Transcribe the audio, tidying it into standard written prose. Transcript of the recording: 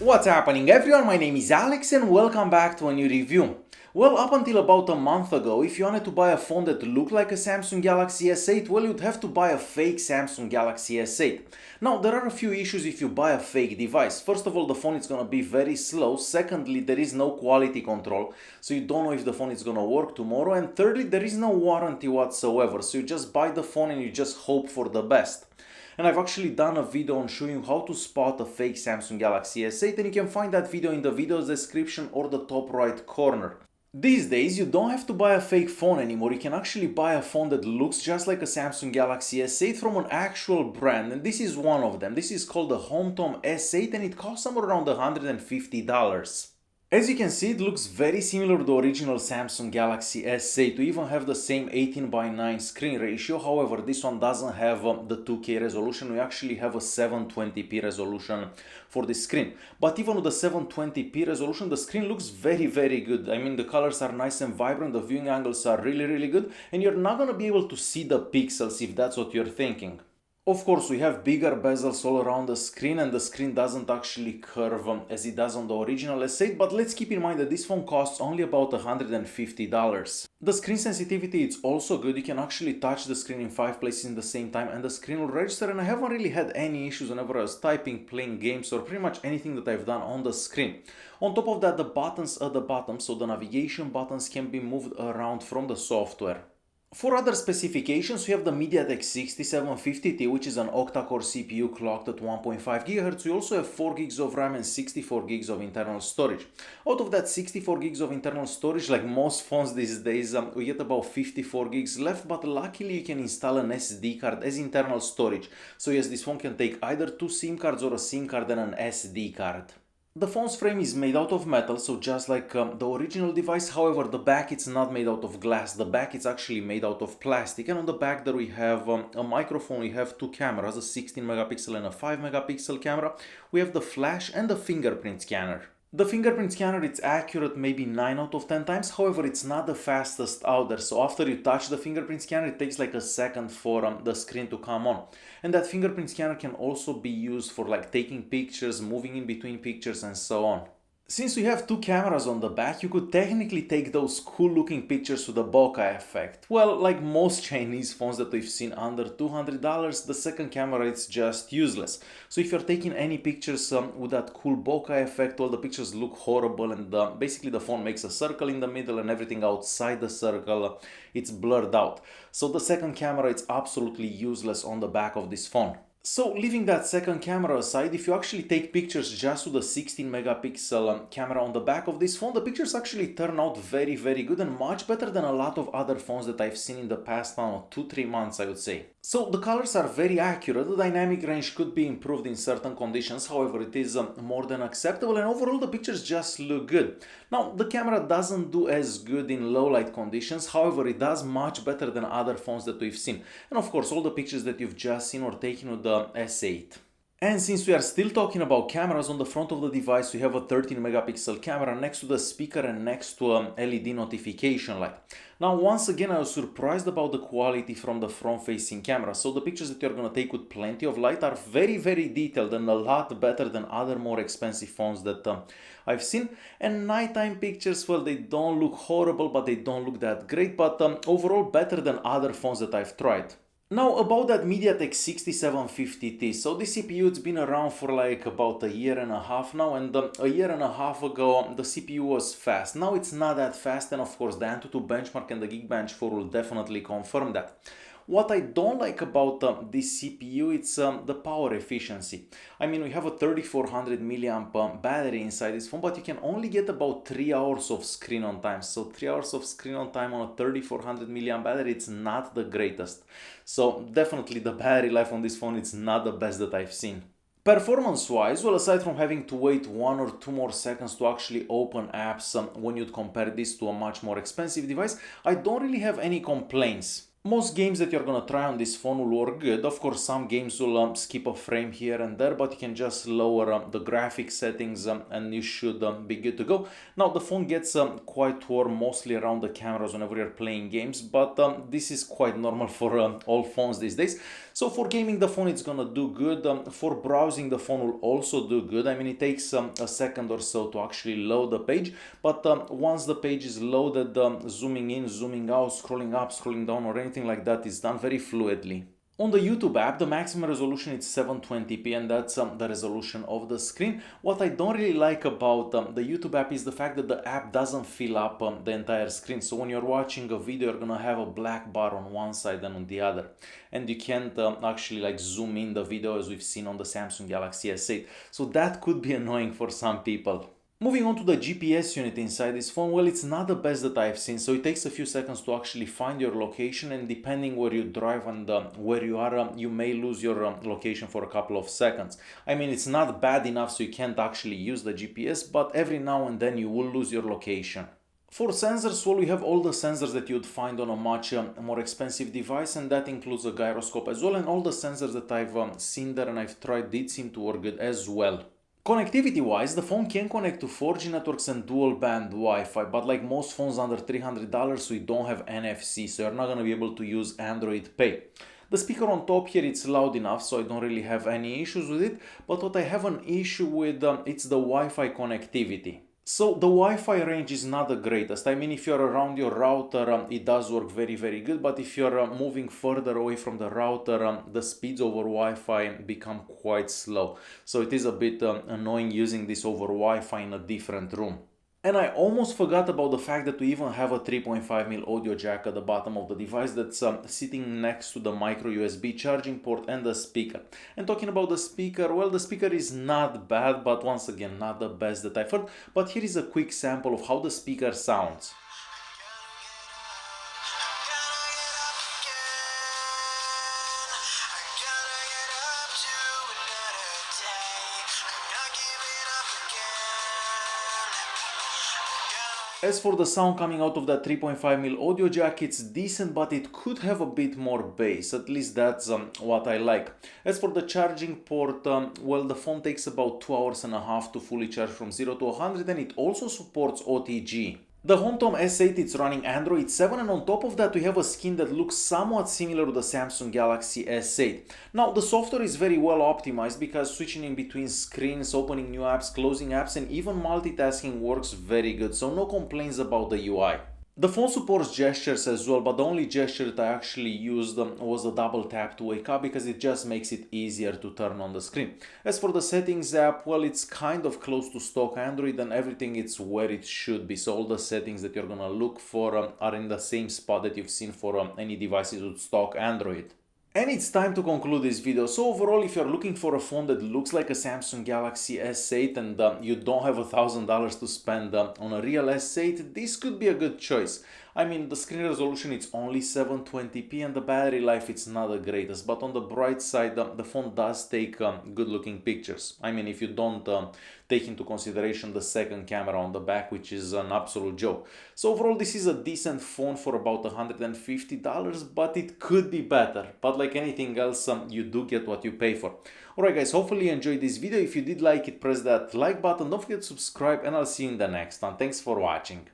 What's happening everyone, my name is Alex and welcome back to a new review. Well, up until about a month ago, if you wanted to buy a phone that looked like a Samsung Galaxy S8, well, you'd have to buy a fake Samsung Galaxy S8. Now, there are a few issues if you buy a fake device. First of all, the phone is gonna be very slow. Secondly, there is no quality control, so you don't know if the phone is gonna work tomorrow. And thirdly, there is no warranty whatsoever, so you just buy the phone and you just hope for the best. And I've actually done a video on showing you how to spot a fake Samsung Galaxy S8, and you can find that video in the video's description or the top right corner. These days, you don't have to buy a fake phone anymore. You can actually buy a phone that looks just like a Samsung Galaxy S8 from an actual brand, and this is one of them. This is called the Homtom S8 and it costs somewhere around $150. As you can see, it looks very similar to the original Samsung Galaxy S8. We even have the same 18:9 screen ratio. However, this one doesn't have the 2K resolution. We actually have a 720p resolution for the screen. But even with the 720p resolution, the screen looks very good. I mean, the colors are nice and vibrant, the viewing angles are really good, and you're not gonna be able to see the pixels if that's what you're thinking. Of course, we have bigger bezels all around the screen and the screen doesn't actually curve as it does on the original S8, but let's keep in mind that this phone costs only about $150. The screen sensitivity is also good. You can actually touch the screen in 5 places in the same time and the screen will register, and I haven't really had any issues whenever I was typing, playing games, or pretty much anything that I've done on the screen. On top of that, the buttons at the bottom, so the navigation buttons, can be moved around from the software. For other specifications, we have the MediaTek 6750T, which is an octa-core CPU clocked at 1.5 GHz. We also have 4 GB of RAM and 64 GB of internal storage. Out of that 64 GB of internal storage, like most phones these days, we get about 54 GB left, but luckily you can install an SD card as internal storage. So yes, this phone can take either 2 SIM cards or a SIM card and an SD card. The phone's frame is made out of metal, so just like the original device. However, the back it's not made out of glass. The back it's actually made out of plastic, and on the back there we have a microphone. We have 2 cameras, a 16 megapixel and a 5 megapixel camera. We have the flash and the fingerprint scanner. The fingerprint scanner, it's accurate maybe 9 out of 10 times, however it's not the fastest out there, so after you touch the fingerprint scanner it takes like a second for the screen to come on. And that fingerprint scanner can also be used for like taking pictures, moving in between pictures and so on. Since we have 2 cameras on the back, you could technically take those cool looking pictures with the bokeh effect. Well, like most Chinese phones that we've seen under $200, the second camera is just useless. So if you're taking any pictures with that cool bokeh effect, well, the pictures look horrible, and basically the phone makes a circle in the middle and everything outside the circle, it's blurred out. So the second camera is absolutely useless on the back of this phone. So leaving that second camera aside, if you actually take pictures just with the 16 megapixel camera on the back of this phone, the pictures actually turn out very good and much better than a lot of other phones that I've seen in the past 2-3 months, I would say. So the colors are very accurate. The dynamic range could be improved in certain conditions, however it is more than acceptable, and overall the pictures just look good. Now the camera doesn't do as good in low light conditions, however it does much better than other phones that we've seen. And of course all the pictures that you've just seen were taken with the S8. And since we are still talking about cameras, on the front of the device we have a 13 megapixel camera next to the speaker and next to a LED notification light. Now once again I was surprised about the quality from the front facing camera, so the pictures that you're gonna take with plenty of light are very detailed and a lot better than other more expensive phones that I've seen. And nighttime pictures, well, they don't look horrible, but they don't look that great, but overall better than other phones that I've tried. Now about that MediaTek 6750T, so this CPU it's been around for like about a year and a half now, and a year and a half ago the CPU was fast. Now it's not that fast, and of course the Antutu benchmark and the Geekbench 4 will definitely confirm that. What I don't like about this CPU, it's the power efficiency. I mean, we have a 3400 milliamp battery inside this phone, but you can only get about 3 hours of screen on time. So 3 hours of screen on time on a 3400 milliamp battery, it's not the greatest. So definitely the battery life on this phone, it's not the best that I've seen. Performance-wise, well, aside from having to wait 1 or 2 more seconds to actually open apps when you'd compare this to a much more expensive device, I don't really have any complaints. Most games that you're gonna try on this phone will work good. Of course, some games will skip a frame here and there, but you can just lower the graphics settings and you should be good to go. Now, the phone gets quite warm mostly around the cameras whenever you're playing games, but this is quite normal for all phones these days. So for gaming, the phone it's gonna do good. For browsing, the phone will also do good. I mean, it takes a second or so to actually load the page, but once the page is loaded, zooming in, zooming out, scrolling up, scrolling down, or anything like that is done very fluidly. On the YouTube app, the maximum resolution is 720p, and that's the resolution of the screen. What I don't really like about the YouTube app is the fact that the app doesn't fill up the entire screen. So when you're watching a video, you're gonna have a black bar on one side and on the other. And you can't actually like zoom in the video as we've seen on the Samsung Galaxy S8. So that could be annoying for some people. Moving on to the GPS unit inside this phone, well, it's not the best that I've seen, so it takes a few seconds to actually find your location, and depending where you drive and where you are, you may lose your location for a couple of seconds. I mean, it's not bad enough so you can't actually use the GPS, but every now and then you will lose your location. For sensors, well, we have all the sensors that you'd find on a much more expensive device, and that includes a gyroscope as well, and all the sensors that I've seen there and I've tried did seem to work good as well. Connectivity-wise, the phone can connect to 4G networks and dual-band Wi-Fi, but like most phones under $300, we don't have NFC, so you're not going to be able to use Android Pay. The speaker on top here, it's loud enough, so I don't really have any issues with it, but what I have an issue with, it's the Wi-Fi connectivity. So the Wi-Fi range is not the greatest. I mean, if you're around your router, it does work very, very good. But if you're moving further away from the router, the speeds over Wi-Fi become quite slow. So it is a bit annoying using this over Wi-Fi in a different room. And I almost forgot about the fact that we even have a 3.5mm audio jack at the bottom of the device that's sitting next to the micro USB charging port and the speaker. And talking about the speaker, well, the speaker is not bad, but once again, not the best that I've heard. But here is a quick sample of how the speaker sounds. As for the sound coming out of that 3.5mm audio jack, it's decent, but it could have a bit more bass. At least that's what I like. As for the charging port, well, the phone takes about 2.5 hours to fully charge from 0 to 100, and it also supports OTG. The Homtom S8, it's running Android 7, and on top of that we have a skin that looks somewhat similar to the Samsung Galaxy S8. Now, the software is very well optimized because switching in between screens, opening new apps, closing apps, and even multitasking works very good, so no complaints about the UI. The phone supports gestures as well, but the only gesture that I actually used was the double tap to wake up because it just makes it easier to turn on the screen. As for the settings app, well, it's kind of close to stock Android and everything it's where it should be. So all the settings that you're gonna look for are in the same spot that you've seen for any devices with stock Android. And it's time to conclude this video. So overall, if you're looking for a phone that looks like a Samsung Galaxy S8 and you don't have $1,000 to spend on a real S8, this could be a good choice. I mean, the screen resolution it's only 720p and the battery life it's not the greatest, but on the bright side, the phone does take good looking pictures. I mean, if you don't take into consideration the second camera on the back, which is an absolute joke. So overall, this is a decent phone for about $150, but it could be better. But like anything else, you do get what you pay for. Alright guys, hopefully you enjoyed this video. If you did like it, press that like button, don't forget to subscribe, and I'll see you in the next one. Thanks for watching.